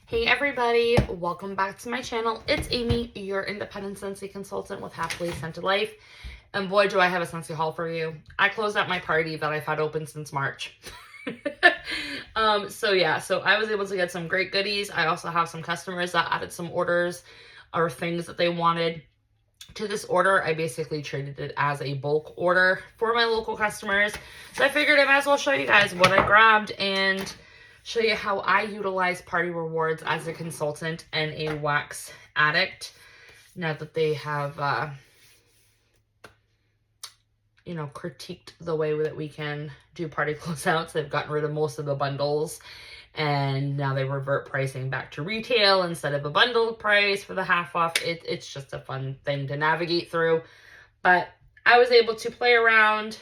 Hey everybody, welcome back to my channel. It's Amy, your independent Scentsy consultant with Happily Scented Life. And boy, do I have a Scentsy haul for you. I closed out my party that I've had open since March. So I was able to get some great goodies. I also have some customers that added some orders or things that they wanted to this order. I basically treated it as a bulk order for my local customers. So I figured I might as well show you guys what I grabbed and show you how I utilize party rewards as a consultant and a wax addict. Now that they have, critiqued the way that we can do party closeouts, they've gotten rid of most of the bundles. And now they revert pricing back to retail instead of a bundled price for the half off. It's just a fun thing to navigate through. But I was able to play around,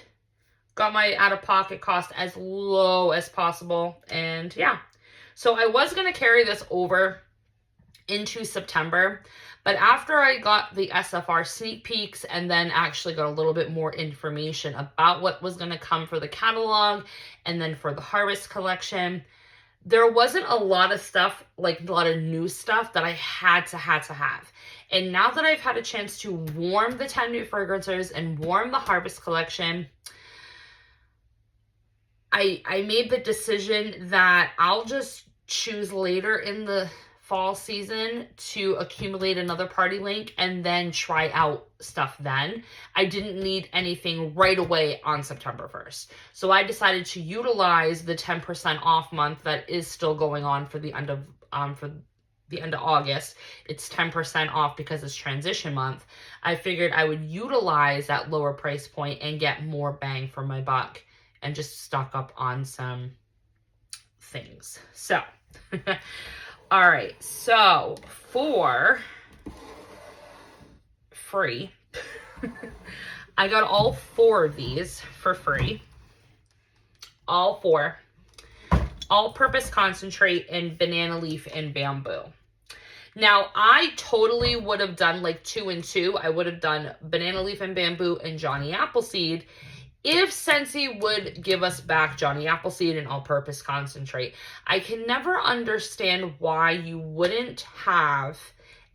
got my out-of-pocket cost as low as possible. And yeah, so I was going to carry this over into September. But after I got the SFR sneak peeks and then actually got a little bit more information about what was going to come for the catalog and then for the Harvest collection, there wasn't a lot of stuff, like a lot of new stuff that I had to have. And now that I've had a chance to warm the 10 new fragrances and warm the Harvest collection, I made the decision that I'll just choose later in the fall season to accumulate another party link and then try out stuff then. I didn't need anything right away on September 1st. So I decided to utilize the 10% off month that is still going on for the end of August. It's 10% off because it's transition month. I figured I would utilize that lower price point and get more bang for my buck and just stock up on some things. So all right, so for free, I got all 4 of these for free. All 4. All-purpose concentrate and banana leaf and bamboo. Now, I totally would have done like 2 and 2. I would have done banana leaf and bamboo and Johnny Appleseed if Scentsy would give us back Johnny Appleseed and all-purpose concentrate. I can never understand why you wouldn't have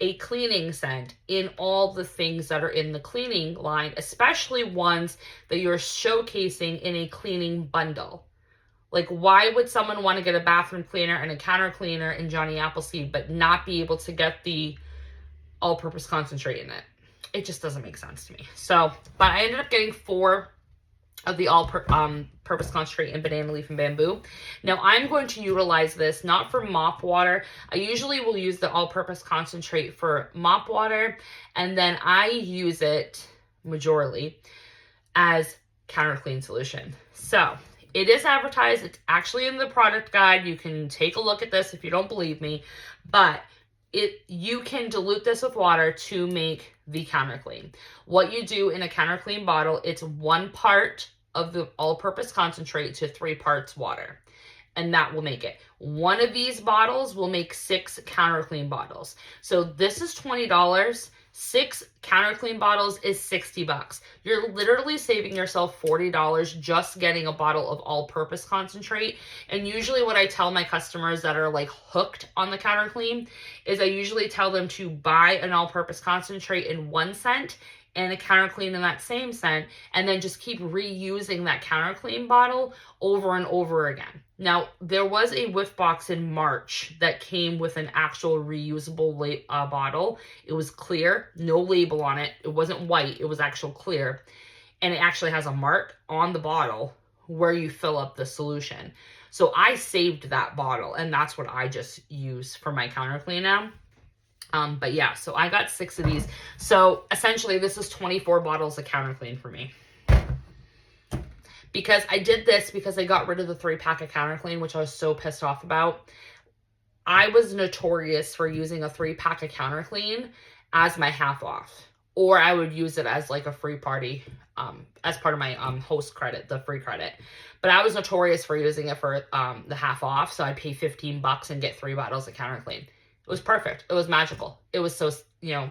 a cleaning scent in all the things that are in the cleaning line, especially ones that you're showcasing in a cleaning bundle. Like, why would someone want to get a bathroom cleaner and a counter cleaner in Johnny Appleseed but not be able to get the all-purpose concentrate in it? It just doesn't make sense to me. So, but I ended up getting 4 of the all-purpose concentrate and banana leaf and bamboo. Now, I'm going to utilize this not for mop water. I usually will use the all-purpose concentrate for mop water, and then I use it majorly as counter clean solution. So it is advertised. It's actually in the product guide. You can take a look at this if you don't believe me, but you can dilute this with water to make the counter clean. What you do in a counter clean bottle, it's 1 part of the all-purpose concentrate to 3 parts water, and that will make it. 1 of these bottles will make 6 counter clean bottles. So this is $20. 6 counter clean bottles is $60. You're literally saving yourself $40 just getting a bottle of all-purpose concentrate. And usually what I tell my customers that are like hooked on the counter clean is I usually tell them to buy an all-purpose concentrate in 1 scent and a counter clean in that same scent, and then just keep reusing that counter clean bottle over and over again. Now, there was a whiff box in March that came with an actual reusable bottle. It was clear, no label on it. It wasn't white, it was actual clear. And it actually has a mark on the bottle where you fill up the solution. So I saved that bottle, and that's what I just use for my counter clean now. But yeah, so I got 6 of these. So essentially this is 24 bottles of counter clean for me. Because I did this because I got rid of the 3-pack of counter clean, which I was so pissed off about. I was notorious for using a 3-pack of counter clean as my half off. Or I would use it as like a free party, as part of my host credit, the free credit. But I was notorious for using it for the half off. So I'd pay $15 and get 3 bottles of counter clean. It was perfect. It was magical. It was so, so great.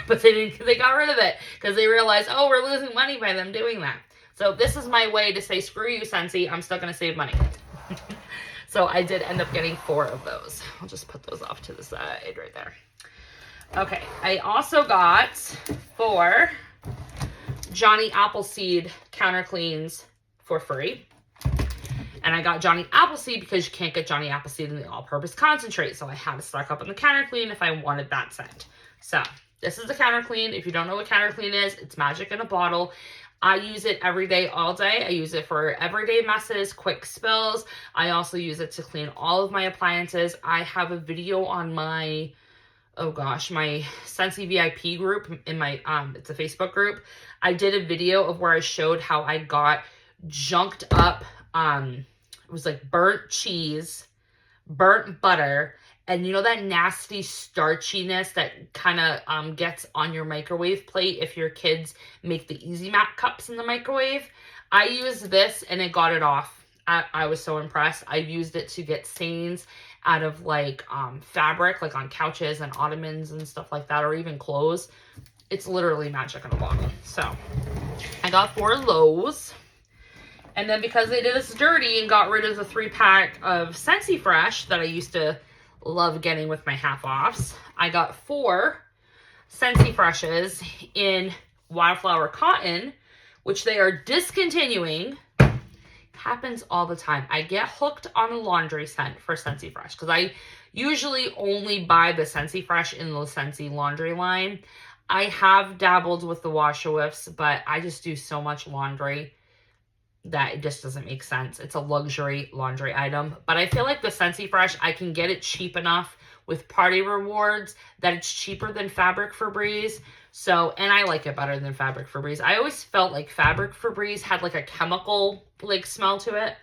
But they got rid of it because they realized, oh, we're losing money by them doing that. So this is my way to say, screw you, Scentsy. I'm still going to save money. So I did end up getting 4 of those. I'll just put those off to the side right there. Okay, I also got 4 Johnny Appleseed counter cleans for free. And I got Johnny Appleseed because you can't get Johnny Appleseed in the all-purpose concentrate. So I had to stock up on the counter clean if I wanted that scent. So this is the counter clean. If you don't know what counter clean is, it's magic in a bottle. I use it every day, all day. I use it for everyday messes, quick spills. I also use it to clean all of my appliances. I have a video on my, oh gosh, my Scentsy VIP group in my, it's a Facebook group. I did a video of where I showed how I got junked up, it was like burnt cheese, burnt butter, and you know that nasty starchiness that kind of gets on your microwave plate if your kids make the Easy Mat cups in the microwave? I used this and it got it off. I was so impressed. I've used it to get stains out of like fabric, like on couches and ottomans and stuff like that, or even clothes. It's literally magic in a bottle. So I got 4 of those. And then because they did us dirty and got rid of the 3-pack of Scentsy Fresh that I used to love getting with my half-offs, I got 4 Scentsy Freshes in Wildflower Cotton, which they are discontinuing. Happens all the time. I get hooked on a laundry scent for Scentsy Fresh because I usually only buy the Scentsy Fresh in the Scentsy laundry line. I have dabbled with the wash-a-whiffs, but I just do so much laundry that it just doesn't make sense. It's a luxury laundry item. But I feel like the Scentsy Fresh, I can get it cheap enough with party rewards that it's cheaper than Fabric Febreze. So, and I like it better than Fabric Febreze. I always felt like Fabric Febreze had like a chemical like smell to it.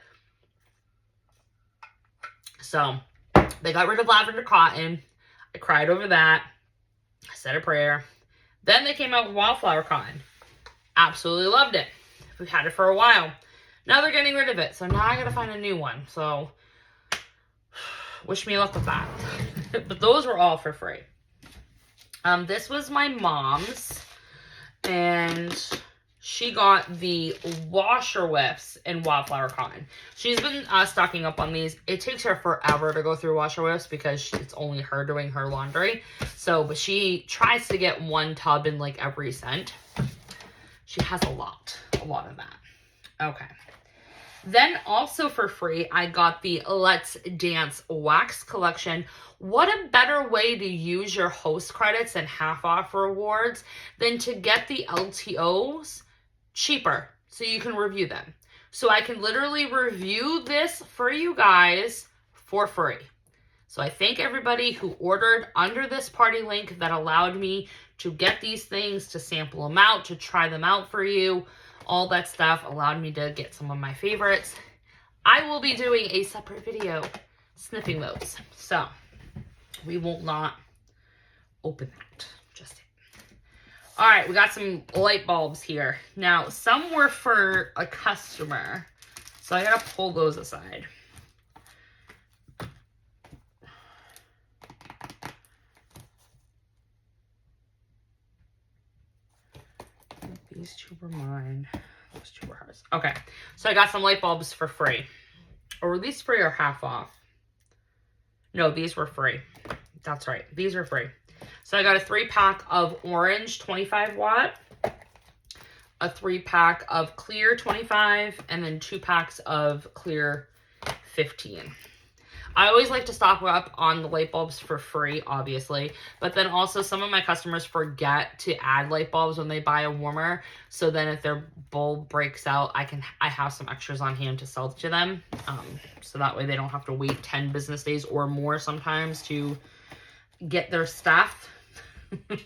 So, they got rid of Lavender Cotton. I cried over that. I said a prayer. Then they came out with Wildflower Cotton. Absolutely loved it. We've had it for a while. Now they're getting rid of it. So now I gotta find a new one. So wish me luck with that. But those were all for free. This was my mom's. And she got the washer whiffs in Wildflower Cotton. She's been stocking up on these. It takes her forever to go through washer whiffs because it's only her doing her laundry. So, but she tries to get 1 tub in like every scent. She has a lot of that. Okay. Then also for free, I got the Let's Dance Wax Collection. What a better way to use your host credits and half-off rewards than to get the LTOs cheaper so you can review them. So I can literally review this for you guys for free. So I thank everybody who ordered under this party link that allowed me to get these things, to sample them out, to try them out for you. All that stuff allowed me to get some of my favorites. I will be doing a separate video sniffing those. So we will not open that just yet. All right, we got some light bulbs here. Now, some were for a customer, so I gotta pull those aside. These 2 were mine. Those 2 were hers. Okay, so I got some light bulbs for free. Or were these free or half off? No, these were free. That's right. These are free. So I got a 3-pack of orange 25 watt, a 3-pack of clear 25, and then 2 packs of clear 15. I always like to stock up on the light bulbs for free, obviously. But then also some of my customers forget to add light bulbs when they buy a warmer. So then if their bulb breaks out, I have some extras on hand to sell to them. So that way they don't have to wait 10 business days or more sometimes to get their stuff. All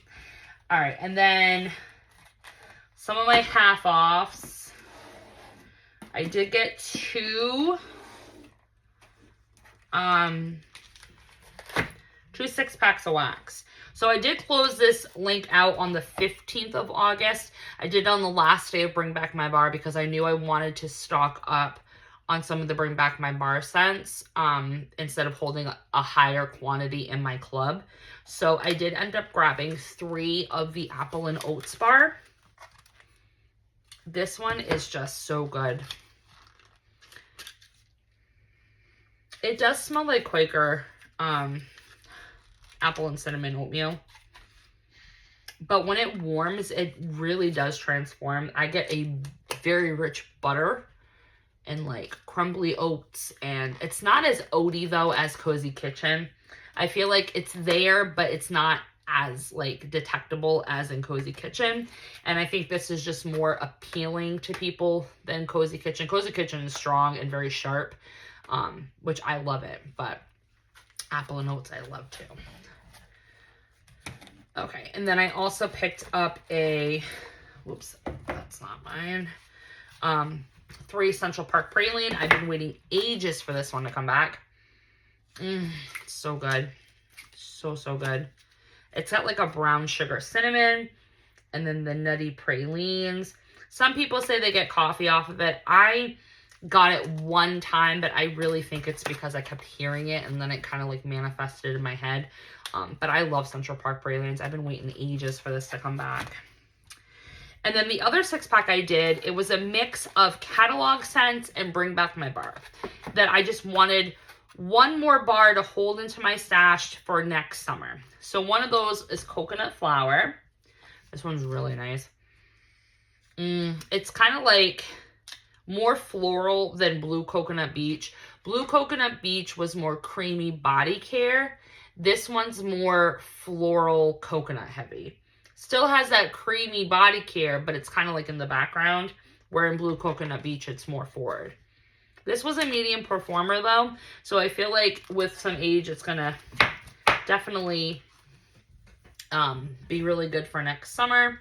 right, and then some of my half-offs. I did get 2 6-packs of wax. So I did close this link out on the 15th of August. I did it on the last day of Bring Back My Bar because I knew I wanted to stock up on some of the Bring Back My Bar scents instead of holding a higher quantity in my club. So I did end up grabbing 3 of the Apple and Oats bar. This one is just so good. It does smell like Quaker apple and cinnamon oatmeal. But when it warms, it really does transform. I get a very rich butter and like crumbly oats. And it's not as oaty though as Cozy Kitchen. I feel like it's there, but it's not as like detectable as in Cozy Kitchen. And I think this is just more appealing to people than Cozy Kitchen. Cozy Kitchen is strong and very sharp, which I love it. But apple and oats I love too. Okay, and then I also picked up a, whoops, that's not mine, 3 Central Park Praline. I've been waiting ages for this one to come back. So good. So good. It's got like a brown sugar cinnamon, and then the nutty pralines. Some people say they get coffee off of it. I got it one time, but I really think it's because I kept hearing it, and then it kind of like manifested in my head. But I love Central Park Pralines. I've been waiting ages for this to come back. And then the other 6-pack I did, it was a mix of catalog scents and Bring Back My Bar. That I just wanted one more bar to hold into my stash for next summer. So one of those is Coconut Flower. This one's really nice. It's kind of like more floral than Blue Coconut Beach. Blue Coconut Beach was more creamy body care. This one's more floral coconut heavy. Still has that creamy body care, but it's kind of like in the background, where in Blue Coconut Beach, it's more forward. This was a medium performer though, so I feel like with some age, it's gonna definitely be really good for next summer.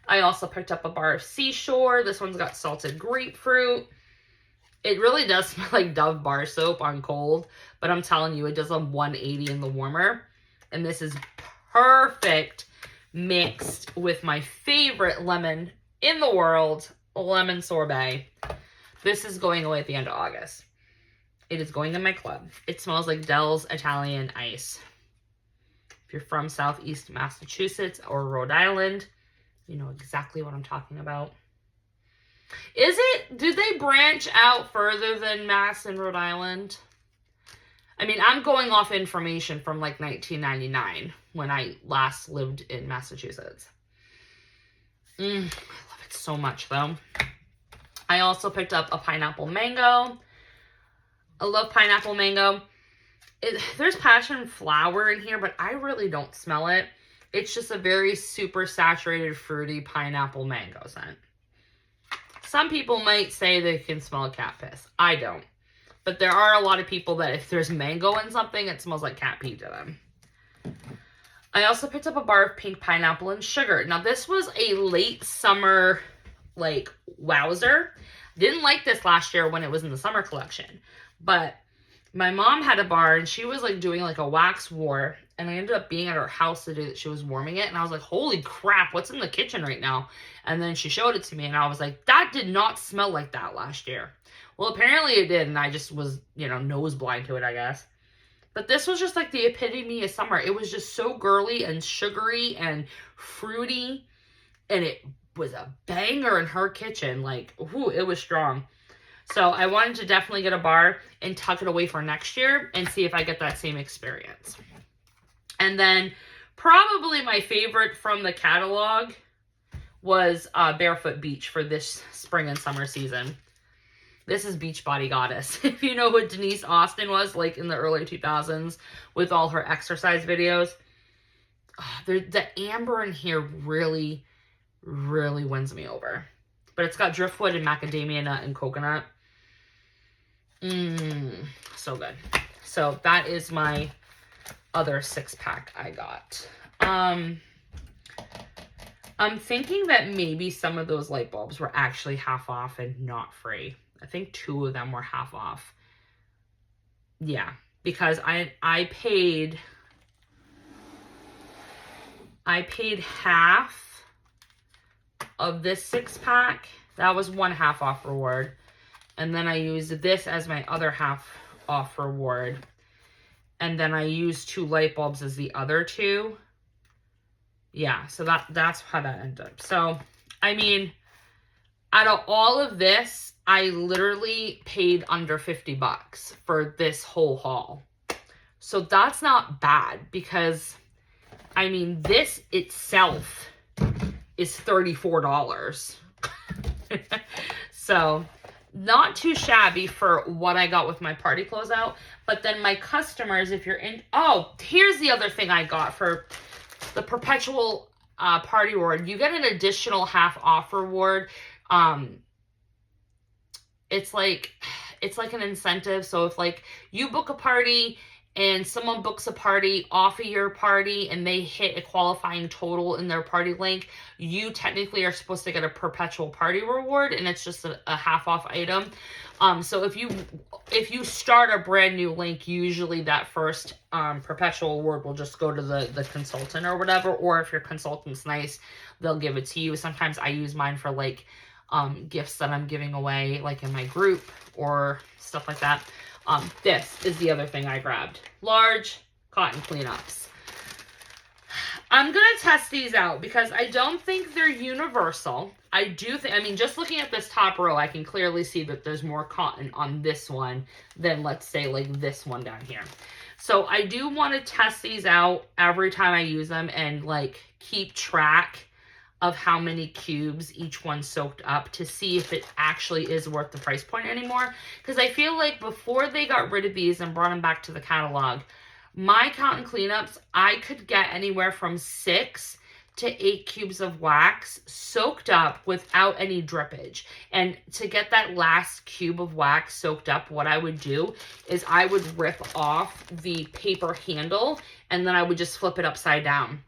I also picked up a bar of Seashore. This one's got salted grapefruit. It really does smell like Dove bar soap on cold, but I'm telling you, it does a 180 in the warmer. And this is perfect mixed with my favorite lemon in the world, lemon sorbet. This is going away at the end of August. It is going in my club. It smells like Dell's Italian Ice. If you're from Southeast Massachusetts or Rhode Island, you know exactly what I'm talking about. Do they branch out further than Mass and Rhode Island? I mean, I'm going off information from like 1999 when I last lived in Massachusetts. I love it so much though. I also picked up a pineapple mango. I love pineapple mango. There's passion flower in here, but I really don't smell it. It's just a very super saturated fruity pineapple mango scent. Some people might say they can smell cat piss. I don't. But there are a lot of people that if there's mango in something, it smells like cat pee to them. I also picked up a bar of pink pineapple and sugar. Now, this was a late summer, like, wowzer. Didn't like this last year when it was in the summer collection. But my mom had a bar, and she was, like, doing, like, a wax war. And I ended up being at her house the day that she was warming it. And I was like, holy crap, what's in the kitchen right now? And then she showed it to me, and I was like, that did not smell like that last year. Well, apparently it did, and I just was, you know, nose blind to it, I guess. But this was just like the epitome of summer. It was just so girly and sugary and fruity. And it was a banger in her kitchen. Like, whoo, it was strong. So I wanted to definitely get a bar and tuck it away for next year and see if I get that same experience. And then probably my favorite from the catalog was Barefoot Beach for this spring and summer season. This is Beachbody Goddess. If you know who Denise Austin was, like in the early 2000s with all her exercise videos. The amber in here really, really wins me over. But it's got driftwood and macadamia nut and coconut. So good. So that is my other 6-pack I got. I'm thinking that maybe some of those light bulbs were actually half off and not free. I think 2 of them were half off. Yeah, because I paid half of this 6-pack. That was 1 half off reward. And then I used this as my other half off reward. And then I used 2 light bulbs as the other 2. Yeah, so that's how that ended up. So, I mean, out of all of this, I literally paid under 50 bucks for this whole haul. So that's not bad because, I mean, this itself is $34. So not too shabby for what I got with my party closeout. But then my customers, if you're in, oh, here's the other thing I got for the perpetual party reward. You get an additional half off reward. It's like an incentive. So if like you book a party and someone books a party off of your party and they hit a qualifying total in their party link, you technically are supposed to get a perpetual party reward, and it's just a half off item. So if you start a brand new link, usually that first perpetual award will just go to the consultant or whatever, or if your consultant's nice, they'll give it to you. Sometimes I use mine for like gifts that I'm giving away, like in my group or stuff like that. This is the other thing I grabbed. Large cotton cleanups. I'm going to test these out because I don't think they're universal. I do think, I mean, just looking at this top row, I can clearly see that there's more cotton on this one than, let's say, like this one down here. So I do want to test these out every time I use them and like keep track of how many cubes each one soaked up to see if it actually is worth the price point anymore. Because I feel like before they got rid of these and brought them back to the catalog, my cotton cleanups, I could get anywhere from 6 to 8 cubes of wax soaked up without any drippage. And to get that last cube of wax soaked up, what I would do is I would rip off the paper handle and then I would just flip it upside down.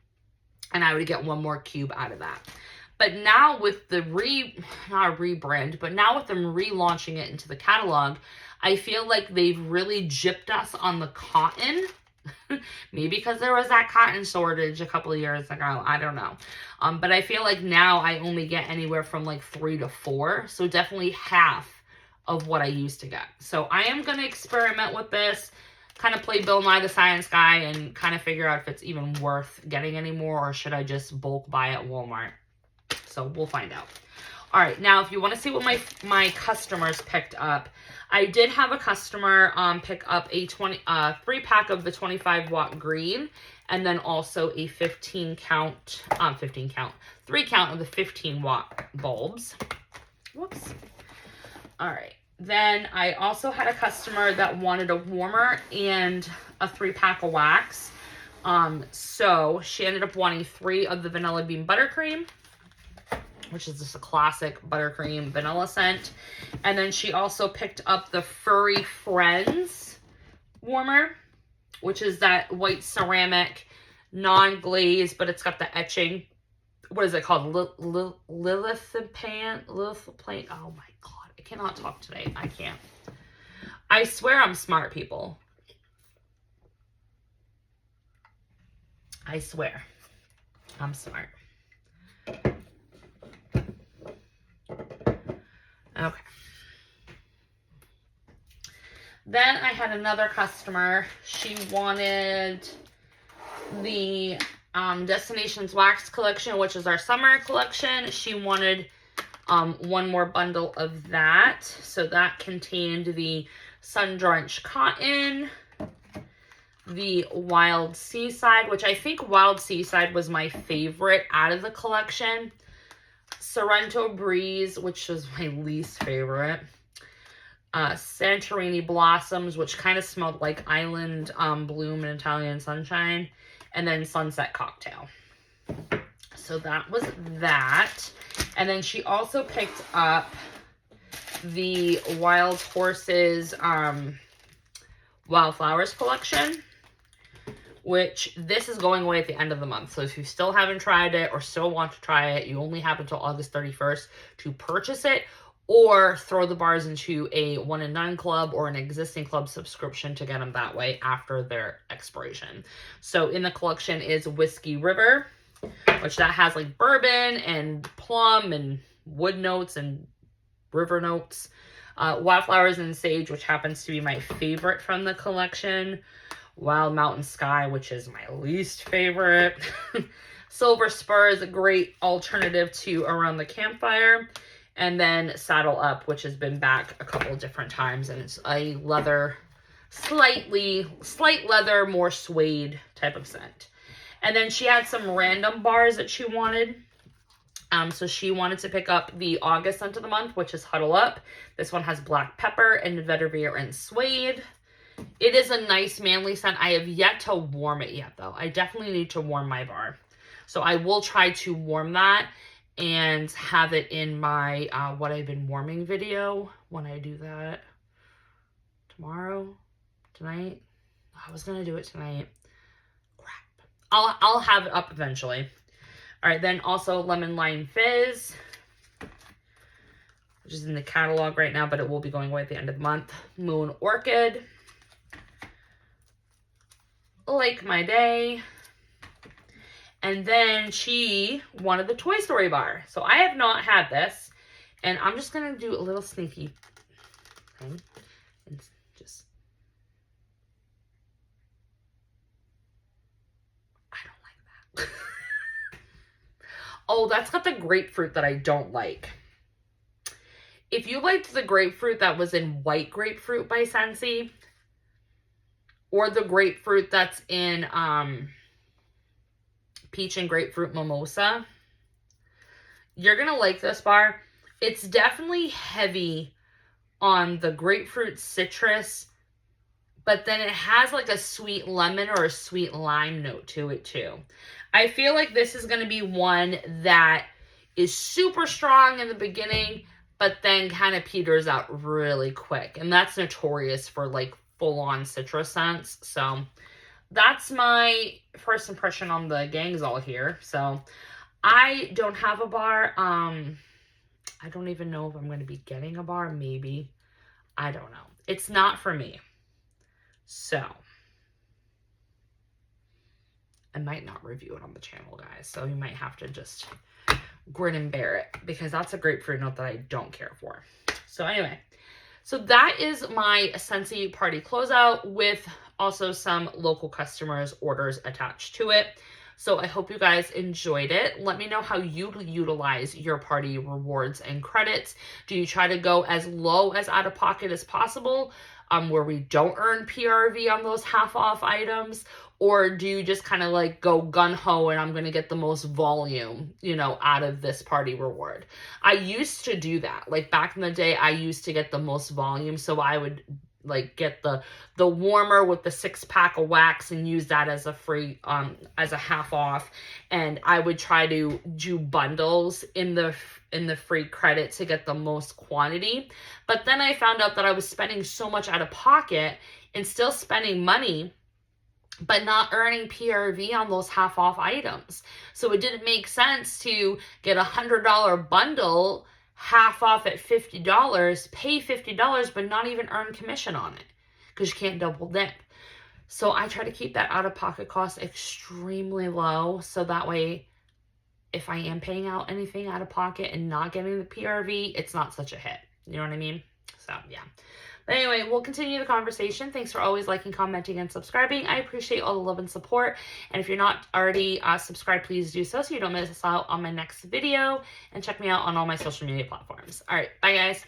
And I would get one more cube out of that. But now with the not rebrand, but now with them relaunching it into the catalog, I feel like they've really gypped us on the cotton. Maybe because there was that cotton shortage a couple of years ago. I don't know. But I feel like now I only get anywhere from like 3 to 4. So definitely half of what I used to get. So I am going to experiment with this. Kind of play Bill Nye the Science Guy and kind of figure out if it's even worth getting anymore or should I just bulk buy at Walmart. So we'll find out. All right, now if you want to see what my customers picked up, I did have a customer pick up a 3-pack of the 25-watt green and then also a 3 count of the 15-watt bulbs. Whoops. All right. Then I also had a customer that wanted a warmer and a 3-pack of wax. So she ended up wanting 3 of the Vanilla Bean Buttercream, which is just a classic buttercream vanilla scent. And then she also picked up the Furry Friends warmer, which is that white ceramic, non-glazed, but it's got the etching. What is it called? Lilithapane? Oh my God. I cannot talk today. I can't. I swear I'm smart, people. I swear. I'm smart. Okay. Then I had another customer. She wanted the Destinations Wax collection, which is our summer collection. She wanted one more bundle of that. So that contained the Sun Drenched Cotton, the Wild Seaside, which I think Wild Seaside was my favorite out of the collection. Sorrento Breeze, which was my least favorite. Santorini Blossoms, which kind of smelled like Island Bloom and Italian Sunshine. And then Sunset Cocktail. So that was that. And then she also picked up the Wild Horses Wildflowers collection, which this is going away at the end of the month. So if you still haven't tried it or still want to try it, you only have until August 31st to purchase it or throw the bars into a 1 and Done club or an existing club subscription to get them that way after their expiration. So in the collection is Whiskey River, which that has like bourbon and plum and wood notes and river notes. Wildflowers and Sage, which happens to be my favorite from the collection. Wild Mountain Sky, which is my least favorite. Silver Spur is a great alternative to Around the Campfire. And then Saddle Up, which has been back a couple different times, and it's a leather, slight leather, more suede type of scent. And then she had some random bars that she wanted. So she wanted to pick up the August scent of the month, which is Huddle Up. This one has black pepper and vetiver and suede. It is a nice manly scent. I have yet to warm it yet, though. I definitely need to warm my bar. So I will try to warm that and have it in my what I've been warming video when I do that tonight. I was gonna do it tonight. Crap. I'll have it up eventually. All right, then also Lemon Lime Fizz, which is in the catalog right now, but it will be going away at the end of the month. Moon Orchid, Like My Day. And then she wanted the Toy Story bar. So I have not had this. And I'm just going to do a little sneaky thing. And just... I don't like that. Oh, that's got the grapefruit that I don't like. If you liked the grapefruit that was in White Grapefruit by Scentsy, or the grapefruit that's in Peach and Grapefruit Mimosa, you're going to like this bar. It's definitely heavy on the grapefruit citrus, but then it has like a sweet lemon or a sweet lime note to it too. I feel like this is going to be one that is super strong in the beginning, but then kind of peters out really quick. And that's notorious for like full-on citrus scents. So that's my first impression on the Gangzol here. So I don't have a bar. I don't even know if I'm going to be getting a bar. Maybe. I don't know. It's not for me. So I might not review it on the channel, guys. So you might have to just grin and bear it, because that's a grapefruit note that I don't care for. So anyway, so that is my Scentsy party closeout with also some local customers' orders attached to it. So I hope you guys enjoyed it. Let me know how you utilize your party rewards and credits. Do you try to go as low as out of pocket as possible, where we don't earn PRV on those half off items? Or do you just kind of like go gun-ho and I'm going to get the most volume, you know, out of this party reward? I used to do that. Like back in the day, I used to get the most volume. So I would like get the warmer with the 6-pack of wax and use that as a free, as a half off. And I would try to do bundles in the free credit to get the most quantity. But then I found out that I was spending so much out of pocket and still spending money, but not earning PRV on those half off items. So it didn't make sense to get a $100 bundle half off at $50, pay $50, but not even earn commission on it, because you can't double dip. So I try to keep that out of pocket cost extremely low. So that way, if I am paying out anything out of pocket and not getting the PRV, it's not such a hit. You know what I mean? So yeah. But anyway, we'll continue the conversation. Thanks for always liking, commenting, and subscribing. I appreciate all the love and support. And if you're not already subscribed, please do so you don't miss out on my next video. And check me out on all my social media platforms. All right, bye guys.